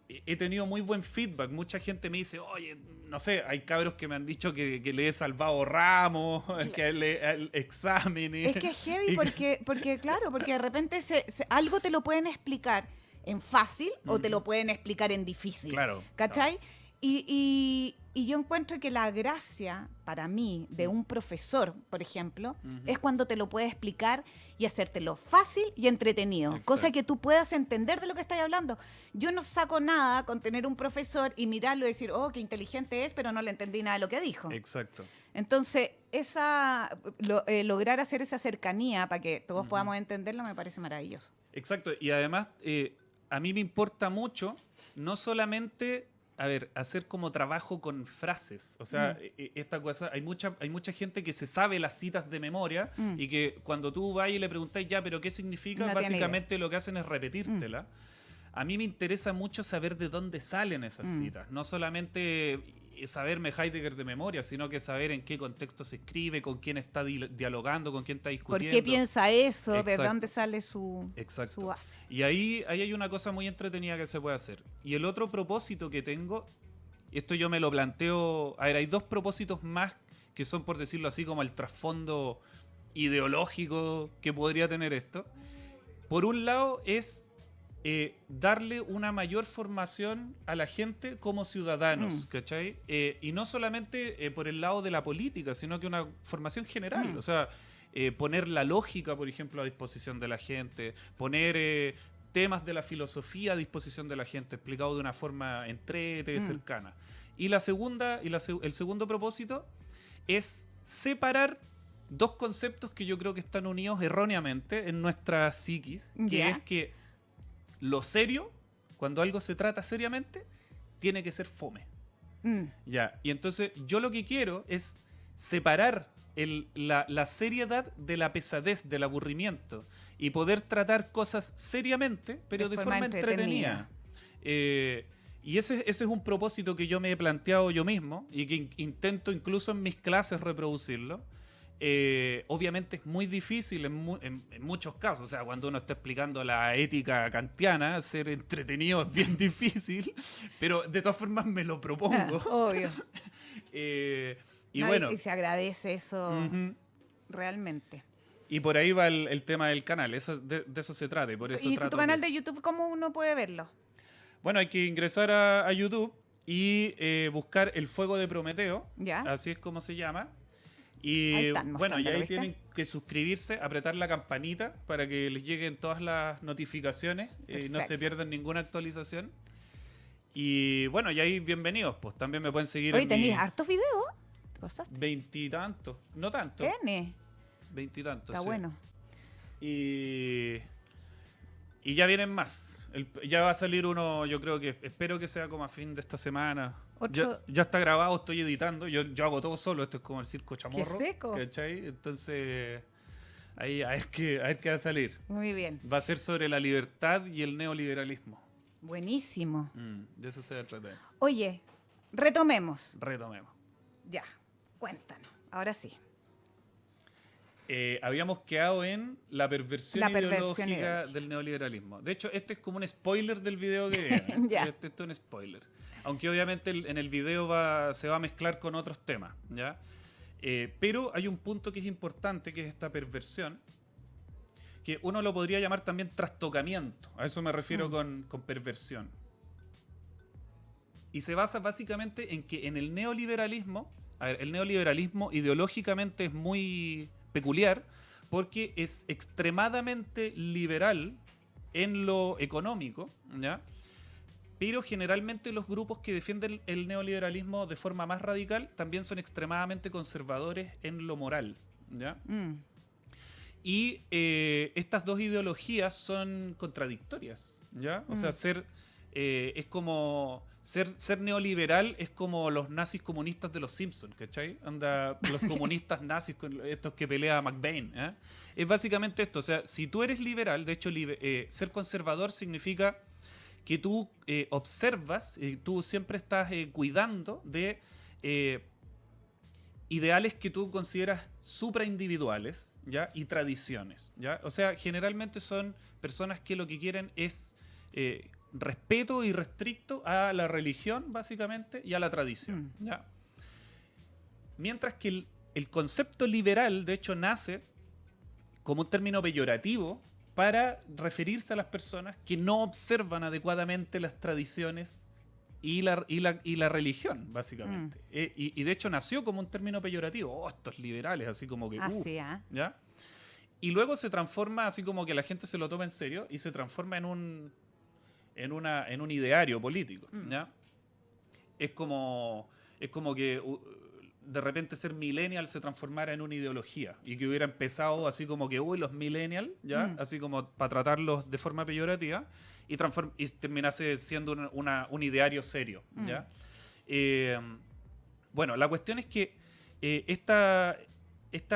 he tenido muy buen feedback. Mucha gente me dice, oye, no sé, hay cabros que me han dicho que le he salvado ramos, que el examen. Es que es heavy porque claro, porque de repente algo te lo pueden explicar en fácil o te lo pueden explicar en difícil. Claro. ¿Cachai? Y yo encuentro que la gracia para mí de un profesor, por ejemplo, es cuando te lo puede explicar y hacértelo fácil y entretenido. Exacto. Cosa que tú puedas entender de lo que estás hablando. Yo no saco nada con tener un profesor y mirarlo y decir, oh, qué inteligente es, pero no le entendí nada de lo que dijo. Exacto. Entonces, lograr hacer esa cercanía para que todos podamos entenderlo me parece maravilloso. Exacto. Y además, a mí me importa mucho, no solamente, hacer como trabajo con frases. O sea, esta cosa, hay mucha gente que se sabe las citas de memoria y que cuando tú vas y le preguntas, ya, pero ¿qué significa? No tiene Básicamente lo que hacen es repetírtela. A mí me interesa mucho saber de dónde salen esas citas. No solamente saberme Heidegger de memoria, sino que saber en qué contexto se escribe, con quién está dialogando, con quién está ¿Por discutiendo. qué piensa eso? ¿De Exacto. dónde sale su Exacto. base? Y ahí hay una cosa muy entretenida que se puede hacer. Y el otro propósito que tengo, esto yo me lo planteo, hay dos propósitos más que son, por decirlo así, como el trasfondo ideológico que podría tener esto. Por un lado es darle una mayor formación a la gente como ciudadanos, ¿cachai? Y no solamente por el lado de la política, sino que una formación general. O sea, poner la lógica, por ejemplo, a disposición de la gente, poner temas de la filosofía a disposición de la gente, explicado de una forma cercana. Y el segundo propósito es separar dos conceptos que yo creo que están unidos erróneamente en nuestra psiquis, que Ya. es que lo serio, cuando algo se trata seriamente, tiene que ser fome. Mm. Ya, y entonces yo lo que quiero es separar la seriedad de la pesadez, del aburrimiento, y poder tratar cosas seriamente, pero de forma entretenida. Y ese es un propósito que yo me he planteado yo mismo y que intento incluso en mis clases reproducirlo. Obviamente es muy difícil en muchos casos. O sea, cuando uno está explicando la ética kantiana, ser entretenido es bien difícil, pero de todas formas me lo propongo. Obvio. Y No, bueno. y se agradece eso Ujú. realmente. Y por ahí va el tema del canal, de eso se trata. Y por eso ¿Y trato tu canal de YouTube cómo uno puede verlo? Bueno, hay que ingresar a YouTube y buscar El Fuego de Prometeo, Ya. así es como se llama. Ahí Y están bueno, y mostrándolo, ahí ¿viste? tienen que suscribirse, apretar la campanita para que les lleguen todas las notificaciones y no se Perfecto. pierdan ninguna actualización. Y bueno, y ahí bienvenidos, pues también me pueden seguir Oye, en ¿tenéis mi hartos videos? ¿Te pasaste? veintitantos, no tanto, N. veintitantos. Está sí. bueno. Y ya vienen más. Ya va a salir uno, yo creo que, espero que sea como a fin de esta semana. Otro- Ya está grabado, estoy editando. Yo hago todo solo, esto es como el circo chamorro. ¡Qué seco! ¿Cachai? Entonces, ahí a ver qué va a salir. Muy bien. Va a ser sobre la libertad y el neoliberalismo. Buenísimo. De eso se va a tratar. Oye, retomemos. Retomemos. Ya, cuéntanos. Ahora sí. Habíamos quedado en la perversión, La perversión ideológica ideológica. del neoliberalismo. De hecho, este es como un spoiler del video que viene. Ya. Este es un spoiler. Aunque obviamente en el video se va a mezclar con otros temas, ¿ya? Pero hay un punto que es importante, que es esta perversión, que uno lo podría llamar también trastocamiento. A eso me refiero con perversión. Y se basa básicamente en que en el neoliberalismo, a ver, el neoliberalismo ideológicamente es muy peculiar porque es extremadamente liberal en lo económico, ¿ya? Pero generalmente los grupos que defienden el neoliberalismo de forma más radical también son extremadamente conservadores en lo moral, ¿ya? Mm. Y estas dos ideologías son contradictorias, ¿ya? O sea, es como ser neoliberal es como los nazis comunistas de los Simpsons, ¿cachai? Anda, los comunistas nazis, estos que pelea McBain, ¿eh? Es básicamente esto, o sea, si tú eres liberal, de hecho, ser conservador significa que tú observas, tú siempre estás cuidando de ideales que tú consideras supraindividuales, ¿ya? Y tradiciones, ¿ya? O sea, generalmente son personas que lo que quieren es respeto irrestricto a la religión, básicamente, y a la tradición, ¿ya? Mientras que el concepto liberal, de hecho, nace como un término peyorativo para referirse a las personas que no observan adecuadamente las tradiciones y la religión, básicamente. Y de hecho nació como un término peyorativo. Oh, estos liberales, así como que... Así, ¿ah? ¿ya? Y luego se transforma así como que la gente se lo toma en serio y se transforma en un ideario político, ¿ya? Es como que de repente ser millennial se transformara en una ideología y que hubiera empezado así como que, uy, los millennials, ¿ya? Así como para tratarlos de forma peyorativa y terminase siendo un ideario serio, ¿ya? Bueno, la cuestión es que esta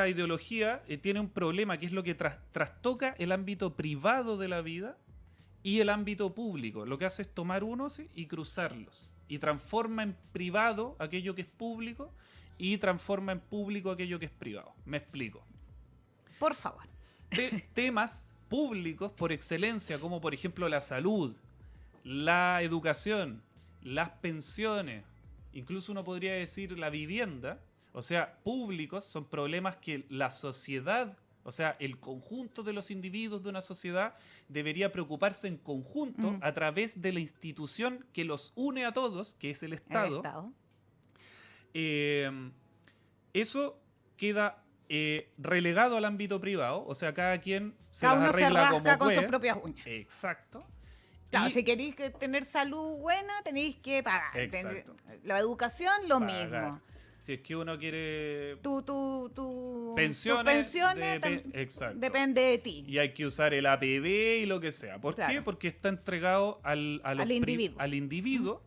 ideología tiene un problema que es lo que trastoca el ámbito privado de la vida y el ámbito público. Lo que hace es tomar unos y cruzarlos y transforma en privado aquello que es público y transforma en público aquello que es privado. Me explico. Por favor. Temas públicos por excelencia, como por ejemplo la salud, la educación, las pensiones, incluso uno podría decir la vivienda, o sea, públicos son problemas que la sociedad, o sea, el conjunto de los individuos de una sociedad debería preocuparse en conjunto a través de la institución que los une a todos, que es el Estado. Eso queda relegado al ámbito privado, o sea, cada quien se Cada las uno se arregla rasca como con sus puede. propias uñas. Exacto. Claro, Y- si queréis tener salud buena, tenéis que pagar. Exacto. La educación, lo pagar. mismo. Si es que uno quiere Tu pensiones, pensiones exacto. depende de ti. Y hay que usar el APB y lo que sea. ¿Por Claro. qué? Porque está entregado al Al individuo. individuo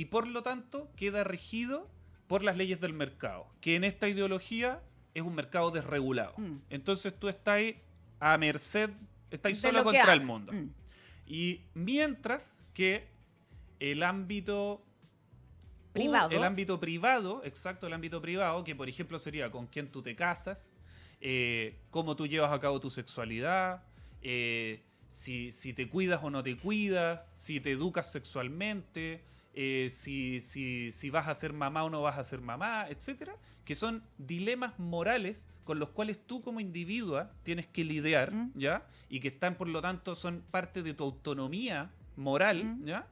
y por lo tanto queda regido por las leyes del mercado, que en esta ideología es un mercado desregulado. Entonces tú estás ahí a merced, estás De solo lo que contra haga. el mundo. Y mientras que el ámbito Privado. el ámbito privado, exacto, el ámbito privado, que por ejemplo sería con quién tú te casas, cómo tú llevas a cabo tu sexualidad, si te cuidas o no te cuidas, si te educas sexualmente, si vas a ser mamá o no vas a ser mamá, etcétera, que son dilemas morales con los cuales tú como individua tienes que lidiar, ¿ya? Y que están, por lo tanto, son parte de tu autonomía moral, ¿ya?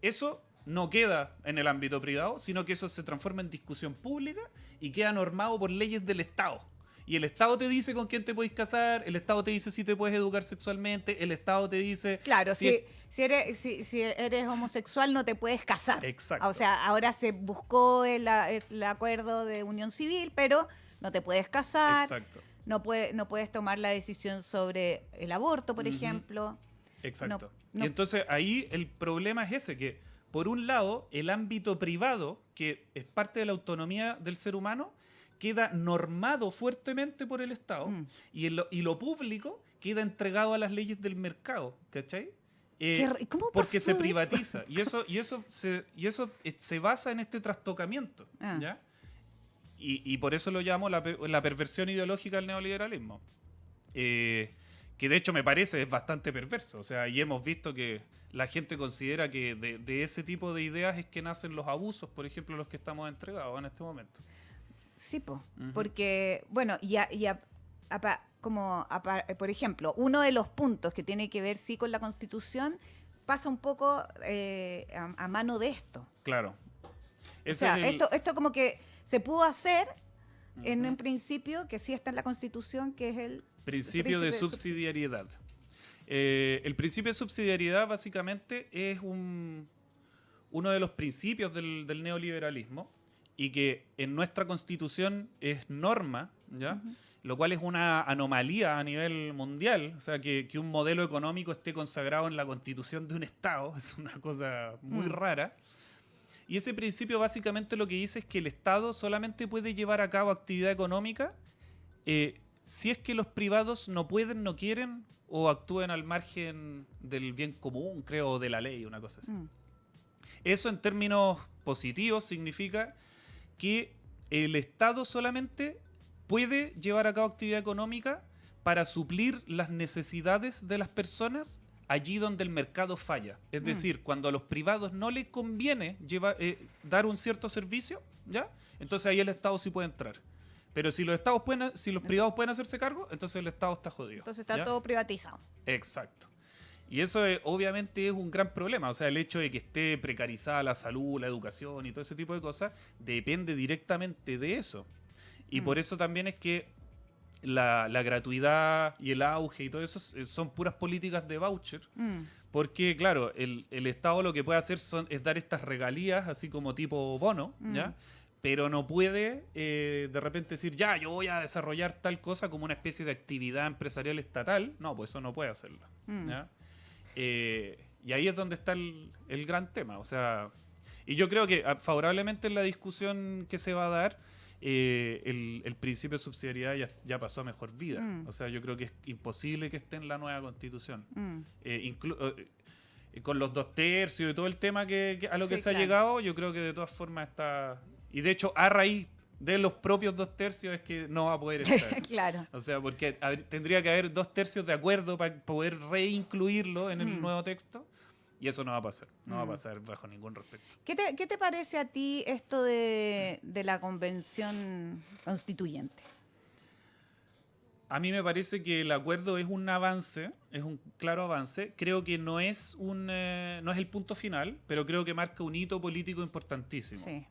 Eso no queda en el ámbito privado, sino que eso se transforma en discusión pública y queda normado por leyes del Estado. Y el Estado te dice con quién te puedes casar, el Estado te dice si te puedes educar sexualmente, el Estado te dice... Claro, si eres homosexual no te puedes casar. Exacto. O sea, ahora se buscó el acuerdo de unión civil, pero no te puedes casar. Exacto. No puedes tomar la decisión sobre el aborto, por ejemplo. Exacto. No. Y entonces ahí el problema es ese, que por un lado el ámbito privado, que es parte de la autonomía del ser humano, queda normado fuertemente por el Estado y lo público queda entregado a las leyes del mercado, ¿cachai? ¿Cómo pasó porque se eso? privatiza y eso se basa en este trastocamiento, ¿ya? Y por eso lo llamo la perversión ideológica del neoliberalismo. Que de hecho me parece es bastante perverso. O sea, y hemos visto que la gente considera que de ese tipo de ideas es que nacen los abusos, por ejemplo, los que estamos entregados en este momento. Sí, porque, bueno, por ejemplo, uno de los puntos que tiene que ver, sí, con la Constitución, pasa un poco a mano de esto. Claro. O sea, esto como que se pudo hacer en un principio, que sí está en la Constitución, que es el principio de subsidiariedad. El principio de subsidiariedad básicamente es uno de los principios del neoliberalismo y que en nuestra Constitución es norma, ¿ya? Lo cual es una anomalía a nivel mundial. O sea, que un modelo económico esté consagrado en la Constitución de un Estado es una cosa muy rara. Y ese principio básicamente lo que dice es que el Estado solamente puede llevar a cabo actividad económica si es que los privados no pueden, no quieren o actúen al margen del bien común, creo, o de la ley, una cosa así. Eso en términos positivos significa que el Estado solamente puede llevar a cabo actividad económica para suplir las necesidades de las personas allí donde el mercado falla. Es decir, cuando a los privados no les conviene dar un cierto servicio, ¿ya? Entonces ahí el Estado sí puede entrar. Pero si los privados pueden hacerse cargo, entonces el Estado está jodido. Entonces está ¿ya? todo privatizado. Exacto. Y eso obviamente es un gran problema. O sea, el hecho de que esté precarizada la salud, la educación y todo ese tipo de cosas depende directamente de eso. Y por eso también es que la gratuidad y el auge y todo eso son puras políticas de voucher. Porque, claro, el Estado lo que puede hacer es dar estas regalías, así como tipo bono, ¿ya? Pero no puede de repente decir, ya, yo voy a desarrollar tal cosa como una especie de actividad empresarial estatal. No, pues eso no puede hacerlo. ¿Ya? Y ahí es donde está el gran tema. O sea, y yo creo que favorablemente en la discusión que se va a dar, el principio de subsidiariedad ya pasó a mejor vida. O sea, yo creo que es imposible que esté en la nueva Constitución. Con los 2/3 y todo el tema a lo que se ha llegado, yo creo que de todas formas está... Y de hecho, a raíz de los propios 2/3 es que no va a poder estar. Claro. O sea, porque tendría que haber 2/3 de acuerdo para poder reincluirlo en el nuevo texto. Y eso no va a pasar. No va a pasar bajo ningún respecto. ¿Qué te parece a ti esto de la Convención Constituyente? A mí me parece que el acuerdo es un avance, es un claro avance. Creo que no es el punto final, pero creo que marca un hito político importantísimo. Sí.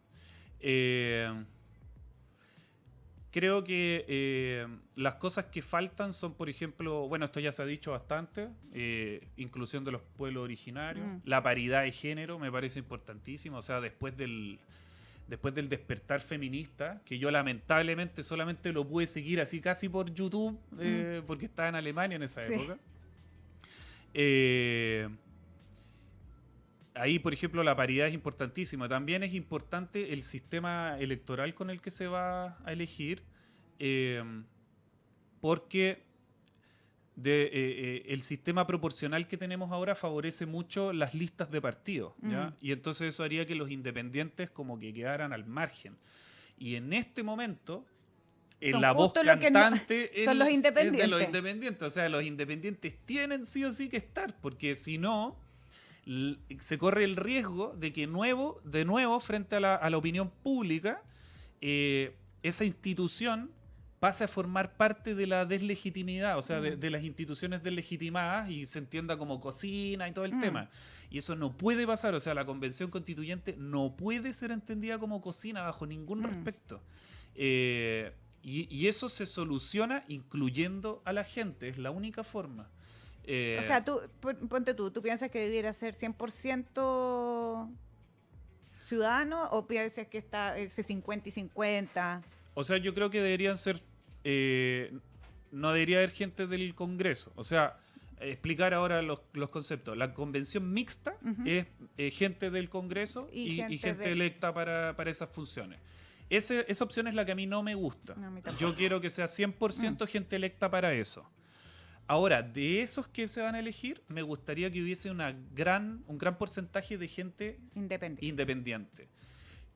Creo que las cosas que faltan son, por ejemplo, bueno, esto ya se ha dicho bastante, inclusión de los pueblos originarios, la paridad de género me parece importantísima. O sea, después del despertar feminista, que yo lamentablemente solamente lo pude seguir así casi por YouTube, porque estaba en Alemania en esa época. ahí, por ejemplo, la paridad es importantísima. También es importante el sistema electoral con el que se va a elegir, porque el sistema proporcional que tenemos ahora favorece mucho las listas de partidos, ¿ya? Y entonces eso haría que los independientes como que quedaran al margen. Y en este momento, Son la voz justo lo que no- cantante son los es de independientes. los independientes. O sea, los independientes tienen sí o sí que estar, porque si no, se corre el riesgo de que de nuevo, frente a la opinión pública, esa institución pase a formar parte de la deslegitimidad, o sea, de las instituciones deslegitimadas, y se entienda como cocina y todo el tema. Y eso no puede pasar, o sea, la convención constituyente no puede ser entendida como cocina bajo ningún respecto. Y eso se soluciona incluyendo a la gente, es la única forma. O sea, ponte tú piensas que debiera ser 100% ciudadano o piensas que está ese 50 y 50? O sea, yo creo que deberían ser... no debería haber gente del Congreso. O sea, explicar ahora los conceptos. La convención mixta es gente del Congreso y gente electa para esas funciones. Esa opción es la que a mí no me gusta. No, a mí tampoco. Yo quiero que sea 100% gente electa para eso. Ahora, de esos que se van a elegir, me gustaría que hubiese un gran porcentaje de gente independiente.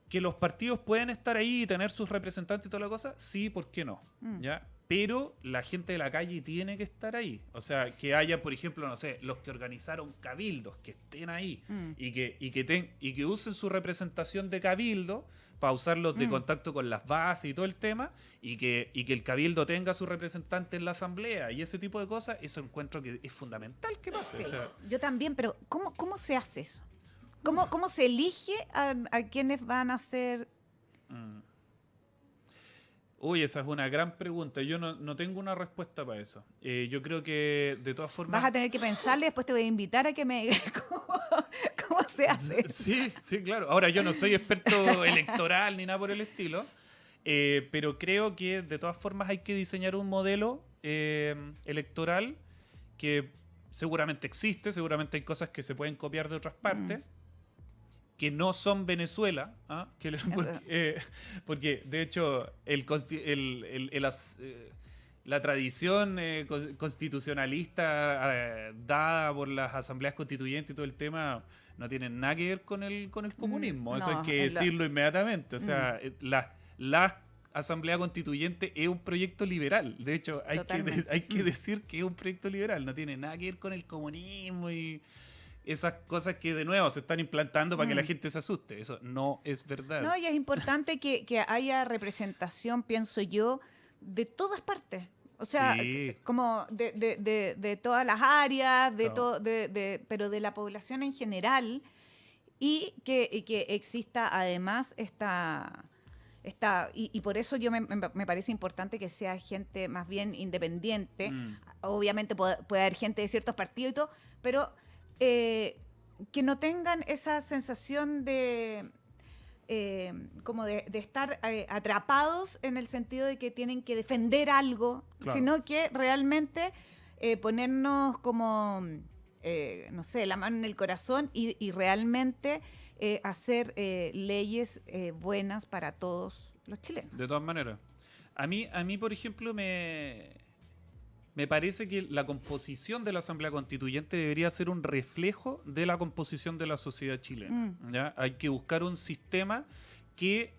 Que los partidos pueden estar ahí y tener sus representantes y toda la cosa, sí, ¿por qué no? ¿Ya? Pero la gente de la calle tiene que estar ahí. O sea, que haya, por ejemplo, no sé, los que organizaron cabildos, que estén ahí y que usen su representación de cabildo para usarlos de contacto con las bases y todo el tema, y que el cabildo tenga su representante en la asamblea y ese tipo de cosas. Eso encuentro que es fundamental que pase. Sí, O sea, yo también, pero ¿cómo se hace eso? ¿Cómo se elige a quienes van a ser? Uy, esa es una gran pregunta. Yo no tengo una respuesta para eso. Yo creo que de todas formas... Vas a tener que pensarle y después te voy a invitar a que me digas cómo se hace eso. Sí, claro. Ahora, yo no soy experto electoral ni nada por el estilo, pero creo que de todas formas hay que diseñar un modelo electoral que seguramente existe, seguramente hay cosas que se pueden copiar de otras partes, que no son Venezuela, ¿ah? Porque de hecho la tradición constitucionalista dada por las asambleas constituyentes y todo el tema no tiene nada que ver con el comunismo. Eso no, hay que decirlo inmediatamente. O sea, la asamblea constituyente es un proyecto liberal. De hecho, hay que decir que es un proyecto liberal. No tiene nada que ver con el comunismo y esas cosas que de nuevo se están implantando para que la gente se asuste. Eso no es verdad. No, y es importante que haya representación, pienso yo, de todas partes. O sea, Sí. como de todas las áreas, Claro. pero de la población en general, y que exista además y por eso yo me parece importante que sea gente más bien independiente. Obviamente puede haber gente de ciertos partidos y todo, pero que no tengan esa sensación de como de estar atrapados en el sentido de que tienen que defender algo, Claro. sino que realmente ponernos como, no sé, la mano en el corazón y realmente hacer leyes buenas para todos los chilenos. De todas maneras. A mí, por ejemplo, me parece que la composición de la Asamblea Constituyente debería ser un reflejo de la composición de la sociedad chilena. ¿Ya? Hay que buscar un sistema que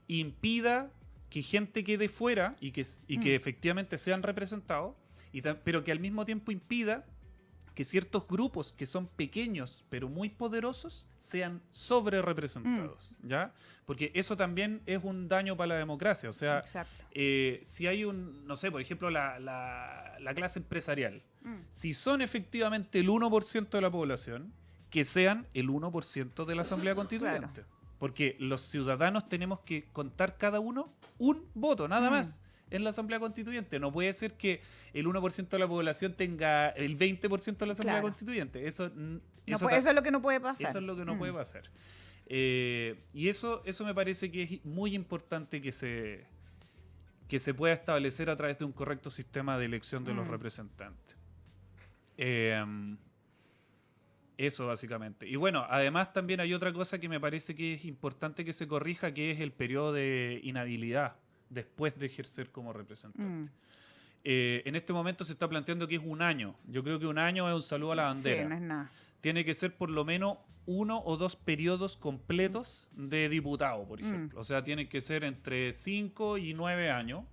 impida que gente quede fuera y que efectivamente sean representados, pero que al mismo tiempo impida que ciertos grupos que son pequeños pero muy poderosos sean sobre representados, ¿ya? Porque eso también es un daño para la democracia. O sea, Exacto. si hay no sé, por ejemplo, la clase empresarial, si son efectivamente el 1% de la población, que sean el 1% de la Asamblea Constituyente. Claro. Porque los ciudadanos tenemos que contar cada uno un voto, nada más, en la Asamblea Constituyente. No puede ser que el 1% de la población tenga el 20% de la Asamblea Claro. Constituyente. Eso Eso es lo que no puede pasar. eso es lo que no puede pasar. Y eso me parece que es muy importante que se pueda establecer a través de un correcto sistema de elección de los representantes. Eso básicamente. Y bueno, además también hay otra cosa que me parece que es importante que se corrija, que es el periodo de inhabilidad después de ejercer como representante. En este momento se está planteando que es 1 año. Yo creo que 1 año es un saludo a la bandera. Sí, no es nada. Tiene que ser por lo menos 1 o 2 periodos completos de diputado, por ejemplo. O sea, tiene que ser entre 5 y 9 años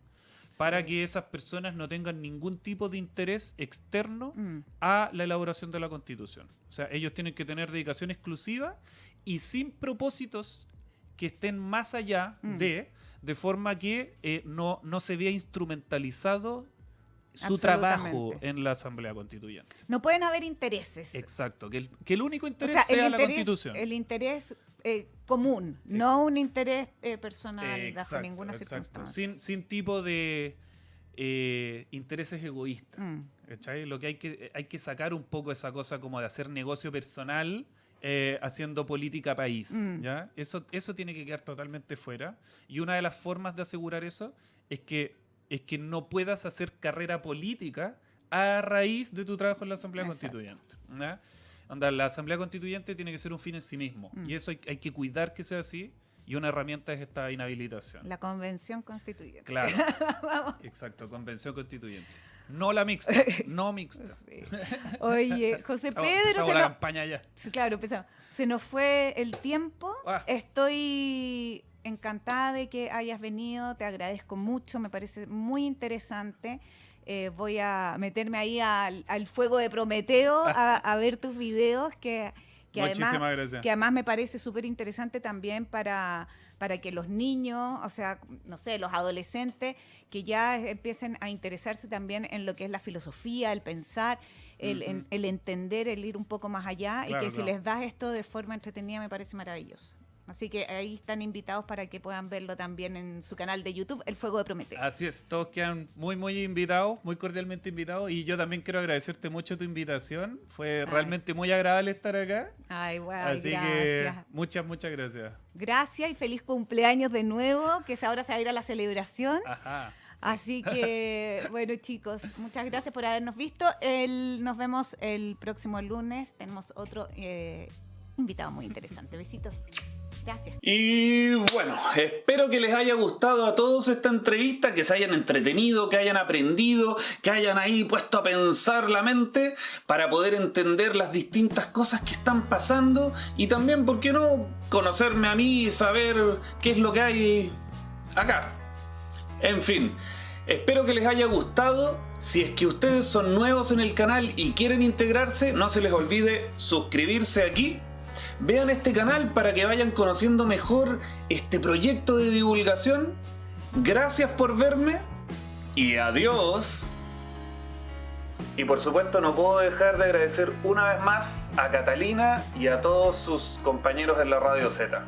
para que esas personas no tengan ningún tipo de interés externo a la elaboración de la Constitución. O sea, ellos tienen que tener dedicación exclusiva y sin propósitos que estén más allá de forma que no se vea instrumentalizado su trabajo en la Asamblea Constituyente. No pueden haber intereses. Exacto, que el único interés O sea, sea la Constitución. El interés común, no un interés personal bajo ninguna Exacto. circunstancia. Sin tipo de intereses egoístas. ¿Cachai? Lo que hay que sacar un poco esa cosa como de hacer negocio personal haciendo política país. ¿Ya? Eso tiene que quedar totalmente fuera. Y una de las formas de asegurar eso es que no puedas hacer carrera política a raíz de tu trabajo en la Asamblea Constituyente. ¿Ya? La Asamblea Constituyente tiene que ser un fin en sí mismo. Y eso hay que cuidar que sea así. Y una herramienta es esta inhabilitación. La Convención Constituyente. Claro. Exacto, Convención Constituyente. No la mixta, no mixta. Sí. Oye, José Pedro... la campaña ya. Claro, empezamos. Se nos fue el tiempo. Ah. Estoy encantada de que hayas venido. Te agradezco mucho. Me parece muy interesante. Voy a meterme ahí al fuego de Prometeo a ver tus videos que además me parece súper interesante también para que los niños, o sea, no sé, los adolescentes, que ya empiecen a interesarse también en lo que es la filosofía, el pensar, el entender, el ir un poco más allá, y que si les das esto de forma entretenida me parece maravilloso. Así que ahí están invitados para que puedan verlo también en su canal de YouTube, El Fuego de Prometeo. Así es, todos quedan muy, muy invitados, muy cordialmente invitados. Y yo también quiero agradecerte mucho tu invitación. Fue realmente muy agradable estar acá. Ay, guau, Así gracias. que muchas gracias. Gracias y feliz cumpleaños de nuevo, que ahora se va a ir a la celebración. Ajá. Sí. Así que, bueno, chicos, muchas gracias por habernos visto. Nos vemos el próximo lunes. Tenemos otro invitado muy interesante. Besitos. Gracias. Y bueno, espero que les haya gustado a todos esta entrevista, que se hayan entretenido, que hayan aprendido, que hayan ahí puesto a pensar la mente para poder entender las distintas cosas que están pasando y también, ¿por qué no?, conocerme a mí y saber qué es lo que hay acá. En fin, espero que les haya gustado. Si es que ustedes son nuevos en el canal y quieren integrarse, no se les olvide suscribirse aquí. Vean este canal para que vayan conociendo mejor este proyecto de divulgación. Gracias por verme y adiós. Y por supuesto no puedo dejar de agradecer una vez más a Catalina y a todos sus compañeros en la Radio Z.